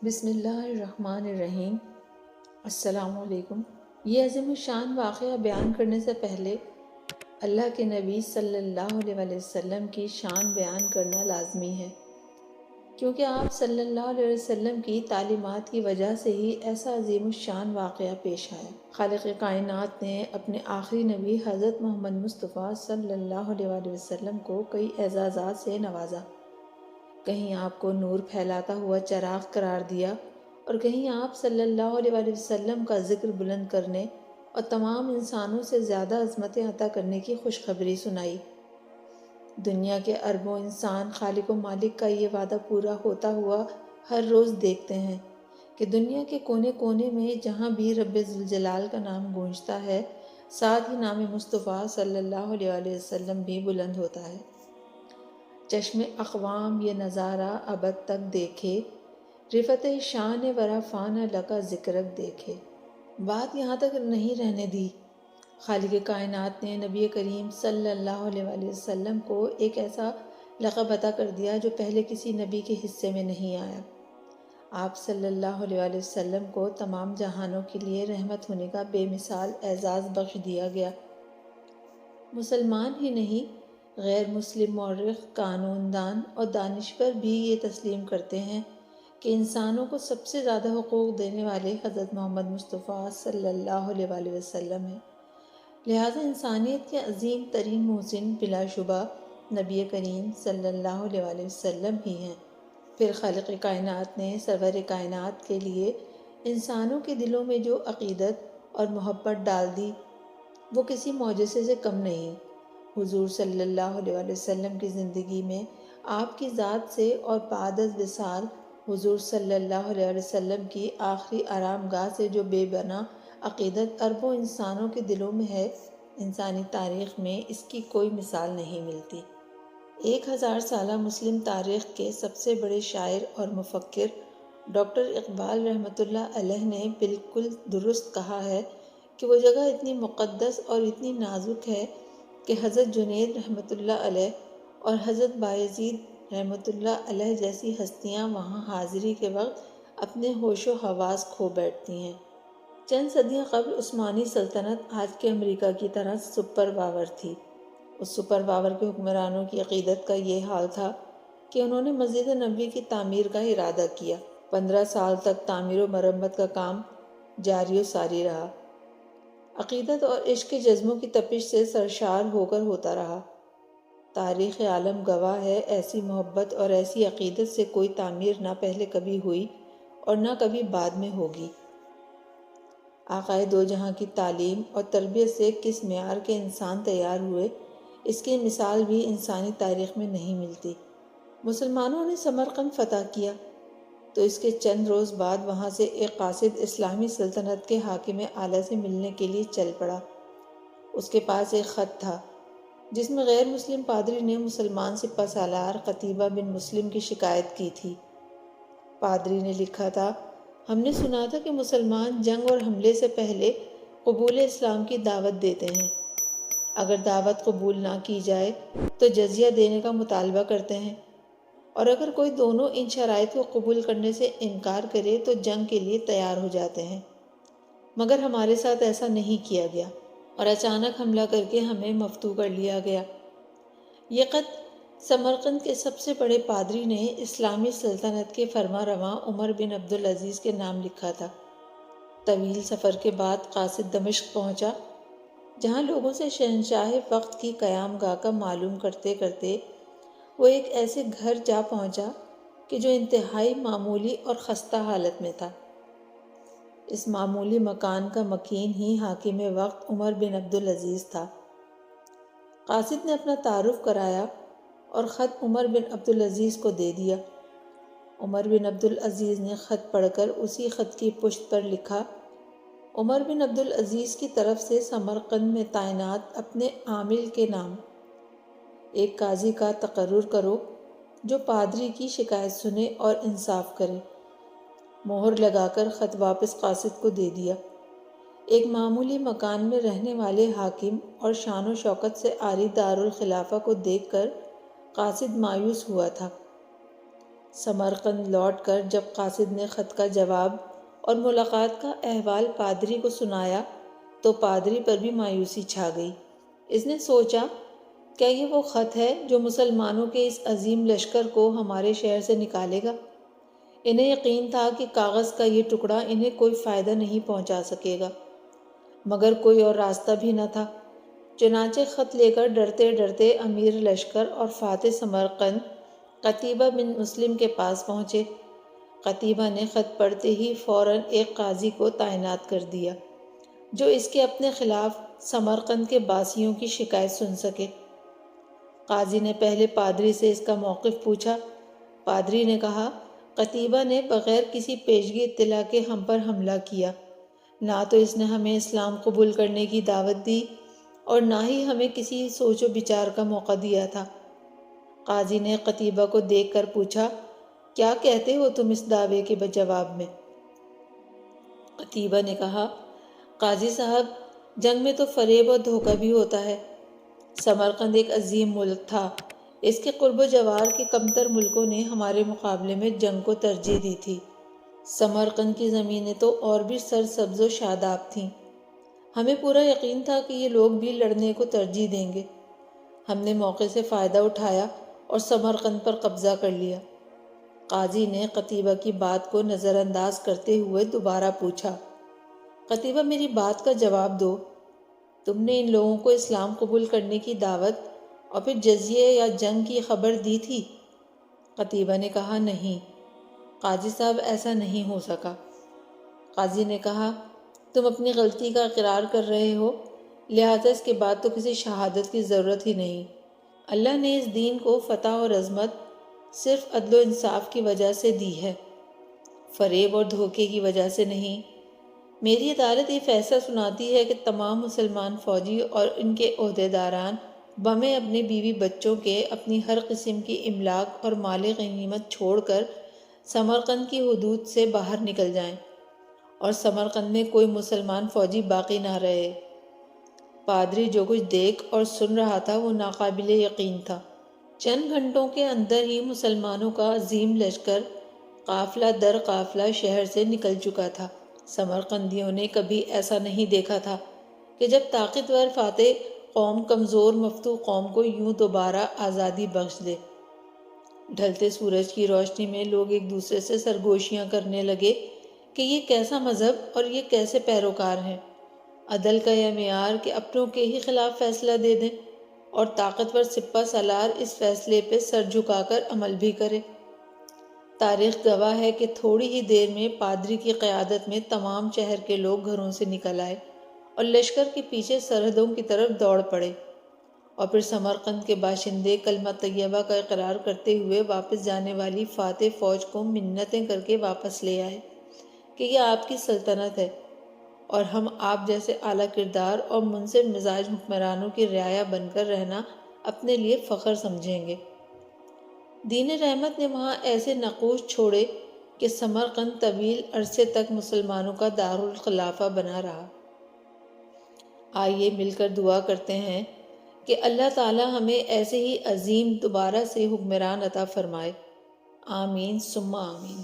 بسم اللہ الرحمن الرحیم۔ السلام علیکم۔ یہ عظیم الشان واقعہ بیان کرنے سے پہلے اللہ کے نبی صلی اللہ علیہ وسلم کی شان بیان کرنا لازمی ہے، کیونکہ آپ صلی اللہ علیہ وسلم کی تعلیمات کی وجہ سے ہی ایسا عظیم الشان واقعہ پیش آیا۔ خالق کائنات نے اپنے آخری نبی حضرت محمد مصطفیٰ صلی اللہ علیہ وسلم کو کئی اعزازات سے نوازا۔ کہیں آپ کو نور پھیلاتا ہوا چراغ قرار دیا اور کہیں آپ صلی اللہ علیہ وسلم کا ذکر بلند کرنے اور تمام انسانوں سے زیادہ عظمتیں عطا کرنے کی خوشخبری سنائی۔ دنیا کے اربوں انسان خالق و مالک کا یہ وعدہ پورا ہوتا ہوا ہر روز دیکھتے ہیں کہ دنیا کے کونے کونے میں جہاں بھی رب ذوالجلال کا نام گونجتا ہے، ساتھ ہی نام مصطفیٰ صلی اللہ علیہ وسلم بھی بلند ہوتا ہے۔ چشم اقوام یہ نظارہ ابد تک دیکھے، رفت شان ورا فانہ لکا ذکرک دیکھے۔ بات یہاں تک نہیں رہنے دی، خالق کائنات نے نبی کریم صلی اللہ علیہ وسلم کو ایک ایسا لقب عطا کر دیا جو پہلے کسی نبی کے حصے میں نہیں آیا۔ آپ صلی اللہ علیہ وسلم کو تمام جہانوں کے لیے رحمت ہونے کا بے مثال اعزاز بخش دیا گیا۔ مسلمان ہی نہیں، غیر مسلم مورخ، قانون دان اور دانشور بھی یہ تسلیم کرتے ہیں کہ انسانوں کو سب سے زیادہ حقوق دینے والے حضرت محمد مصطفیٰ صلی اللہ علیہ وسلم ہیں۔ لہٰذا انسانیت کے عظیم ترین محسن بلا شبہ نبی کریم صلی اللہ علیہ وسلم ہی ہیں۔ پھر خالق کائنات نے سرور کائنات کے لیے انسانوں کے دلوں میں جو عقیدت اور محبت ڈال دی، وہ کسی معجزے سے کم نہیں۔ حضور صلی اللہ علیہ وسلم کی زندگی میں آپ کی ذات سے اور بعد از وصال حضور صلی اللہ علیہ وسلم کی آخری آرام گاہ سے جو بے بنا عقیدت اربوں انسانوں کے دلوں میں ہے، انسانی تاریخ میں اس کی کوئی مثال نہیں ملتی۔ 1000 سالہ مسلم تاریخ کے سب سے بڑے شاعر اور مفکر ڈاکٹر اقبال رحمۃ اللہ علیہ نے بالکل درست کہا ہے کہ وہ جگہ اتنی مقدس اور اتنی نازک ہے کہ حضرت جنید رحمۃ اللہ علیہ اور حضرت بایزید رحمۃ اللہ علیہ جیسی ہستیاں وہاں حاضری کے وقت اپنے ہوش و حواس کھو بیٹھتی ہیں۔ چند صدیاں قبل عثمانی سلطنت آج کے امریکہ کی طرح سپر پاور تھی۔ اس سپر پاور کے حکمرانوں کی عقیدت کا یہ حال تھا کہ انہوں نے مسجد نبوی کی تعمیر کا ارادہ کیا۔ 15 سال تک تعمیر و مرمت کا کام جاری و ساری رہا۔ عقیدت اور عشق جذبوں کی تپش سے سرشار ہو کر ہوتا رہا۔ تاریخ عالم گواہ ہے، ایسی محبت اور ایسی عقیدت سے کوئی تعمیر نہ پہلے کبھی ہوئی اور نہ کبھی بعد میں ہوگی۔ آقائے دو جہاں کی تعلیم اور تربیت سے کس معیار کے انسان تیار ہوئے، اس کی مثال بھی انسانی تاریخ میں نہیں ملتی۔ مسلمانوں نے سمرقند فتح کیا تو اس کے چند روز بعد وہاں سے ایک قاصد اسلامی سلطنت کے حاکم اعلیٰ سے ملنے کے لیے چل پڑا۔ اس کے پاس ایک خط تھا جس میں غیر مسلم پادری نے مسلمان سپہ سالار قتیبہ بن مسلم کی شکایت کی تھی۔ پادری نے لکھا تھا، ہم نے سنا تھا کہ مسلمان جنگ اور حملے سے پہلے قبول اسلام کی دعوت دیتے ہیں۔ اگر دعوت قبول نہ کی جائے تو جزیہ دینے کا مطالبہ کرتے ہیں، اور اگر کوئی دونوں ان شرائط کو قبول کرنے سے انکار کرے تو جنگ کے لیے تیار ہو جاتے ہیں۔ مگر ہمارے ساتھ ایسا نہیں کیا گیا اور اچانک حملہ کر کے ہمیں مفتو کر لیا گیا۔ یہ خط سمرقند کے سب سے بڑے پادری نے اسلامی سلطنت کے فرما رواں عمر بن عبدالعزیز کے نام لکھا تھا۔ طویل سفر کے بعد قاصد دمشق پہنچا، جہاں لوگوں سے شہنشاہ وقت کی قیام گاہ کا معلوم کرتے کرتے وہ ایک ایسے گھر جا پہنچا کہ جو انتہائی معمولی اور خستہ حالت میں تھا۔ اس معمولی مکان کا مکین ہی حاکم وقت عمر بن عبدالعزیز تھا۔ قاصد نے اپنا تعارف کرایا اور خط عمر بن عبدالعزیز کو دے دیا۔ عمر بن عبدالعزیز نے خط پڑھ کر اسی خط کی پشت پر لکھا، عمر بن عبدالعزیز کی طرف سے سمرقند میں تعینات اپنے عامل کے نام ایک قاضی کا تقرر کرو جو پادری کی شکایت سنے اور انصاف کرے۔ مہر لگا کر خط واپس قاصد کو دے دیا۔ ایک معمولی مکان میں رہنے والے حاکم اور شان و شوکت سے عاری دارالخلافہ کو دیکھ کر قاصد مایوس ہوا تھا۔ سمرقند لوٹ کر جب قاصد نے خط کا جواب اور ملاقات کا احوال پادری کو سنایا تو پادری پر بھی مایوسی چھا گئی۔ اس نے سوچا، کیا یہ وہ خط ہے جو مسلمانوں کے اس عظیم لشکر کو ہمارے شہر سے نکالے گا؟ انہیں یقین تھا کہ کاغذ کا یہ ٹکڑا انہیں کوئی فائدہ نہیں پہنچا سکے گا، مگر کوئی اور راستہ بھی نہ تھا۔ چنانچہ خط لے کر ڈرتے ڈرتے امیر لشکر اور فاتح سمرقند قتیبہ بن مسلم کے پاس پہنچے۔ قتیبہ نے خط پڑھتے ہی فوراً ایک قاضی کو تعینات کر دیا جو اس کے اپنے خلاف سمرقند کے باسیوں کی شکایت سن سکے۔ قاضی نے پہلے پادری سے اس کا موقف پوچھا۔ پادری نے کہا، قتیبہ نے بغیر کسی پیشگی اطلاع کے ہم پر حملہ کیا، نہ تو اس نے ہمیں اسلام قبول کرنے کی دعوت دی اور نہ ہی ہمیں کسی سوچ و بچار کا موقع دیا تھا۔ قاضی نے قتیبہ کو دیکھ کر پوچھا، کیا کہتے ہو تم اس دعوے کے جواب میں؟ قتیبہ نے کہا، قاضی صاحب، جنگ میں تو فریب اور دھوکہ بھی ہوتا ہے۔ سمرقند ایک عظیم ملک تھا، اس کے قرب و جوار کے کمتر ملکوں نے ہمارے مقابلے میں جنگ کو ترجیح دی تھی۔ سمرقند کی زمینیں تو اور بھی سرسبز و شاداب تھیں۔ ہمیں پورا یقین تھا کہ یہ لوگ بھی لڑنے کو ترجیح دیں گے۔ ہم نے موقع سے فائدہ اٹھایا اور سمرقند پر قبضہ کر لیا۔ قاضی نے قتیبہ کی بات کو نظر انداز کرتے ہوئے دوبارہ پوچھا، قتیبہ میری بات کا جواب دو، تم نے ان لوگوں کو اسلام قبول کرنے کی دعوت اور پھر جزیے یا جنگ کی خبر دی تھی؟ قتیبہ نے کہا، نہیں قاضی صاحب، ایسا نہیں ہو سکا۔ قاضی نے کہا، تم اپنی غلطی کا اقرار کر رہے ہو، لہٰذا اس کے بعد تو کسی شہادت کی ضرورت ہی نہیں۔ اللہ نے اس دین کو فتح اور عظمت صرف عدل و انصاف کی وجہ سے دی ہے، فریب اور دھوکے کی وجہ سے نہیں۔ میری عدالت یہ فیصلہ سناتی ہے کہ تمام مسلمان فوجی اور ان کے عہدیداران بمیں اپنے بیوی بچوں کے اپنی ہر قسم کی املاک اور مال غنیمت چھوڑ کر سمرقند کی حدود سے باہر نکل جائیں اور سمرقند میں کوئی مسلمان فوجی باقی نہ رہے۔ پادری جو کچھ دیکھ اور سن رہا تھا وہ ناقابل یقین تھا۔ چند گھنٹوں کے اندر ہی مسلمانوں کا عظیم لشکر قافلہ در قافلہ شہر سے نکل چکا تھا۔ سمرقندیوں نے کبھی ایسا نہیں دیکھا تھا کہ جب طاقتور فاتح قوم کمزور مفتوح قوم کو یوں دوبارہ آزادی بخش دے۔ ڈھلتے سورج کی روشنی میں لوگ ایک دوسرے سے سرگوشیاں کرنے لگے کہ یہ کیسا مذہب اور یہ کیسے پیروکار ہیں۔ عدل کا یہ معیار کہ اپنوں کے ہی خلاف فیصلہ دے دیں اور طاقتور سپہ سالار اس فیصلے پہ سر جھکا کر عمل بھی کرے۔ تاریخ گواہ ہے کہ تھوڑی ہی دیر میں پادری کی قیادت میں تمام شہر کے لوگ گھروں سے نکل آئے اور لشکر کے پیچھے سرحدوں کی طرف دوڑ پڑے، اور پھر سمرقند کے باشندے کلمہ طیبہ کا اقرار کرتے ہوئے واپس جانے والی فاتح فوج کو منتیں کر کے واپس لے آئے کہ یہ آپ کی سلطنت ہے اور ہم آپ جیسے اعلیٰ کردار اور منصف مزاج حکمرانوں کی رعایا بن کر رہنا اپنے لیے فخر سمجھیں گے۔ دین رحمت نے وہاں ایسے نقوش چھوڑے کہ سمرقند طویل عرصے تک مسلمانوں کا دارالخلافہ بنا رہا۔ آئیے مل کر دعا کرتے ہیں کہ اللہ تعالی ہمیں ایسے ہی عظیم دوبارہ سے حکمران عطا فرمائے۔ آمین ثم آمین۔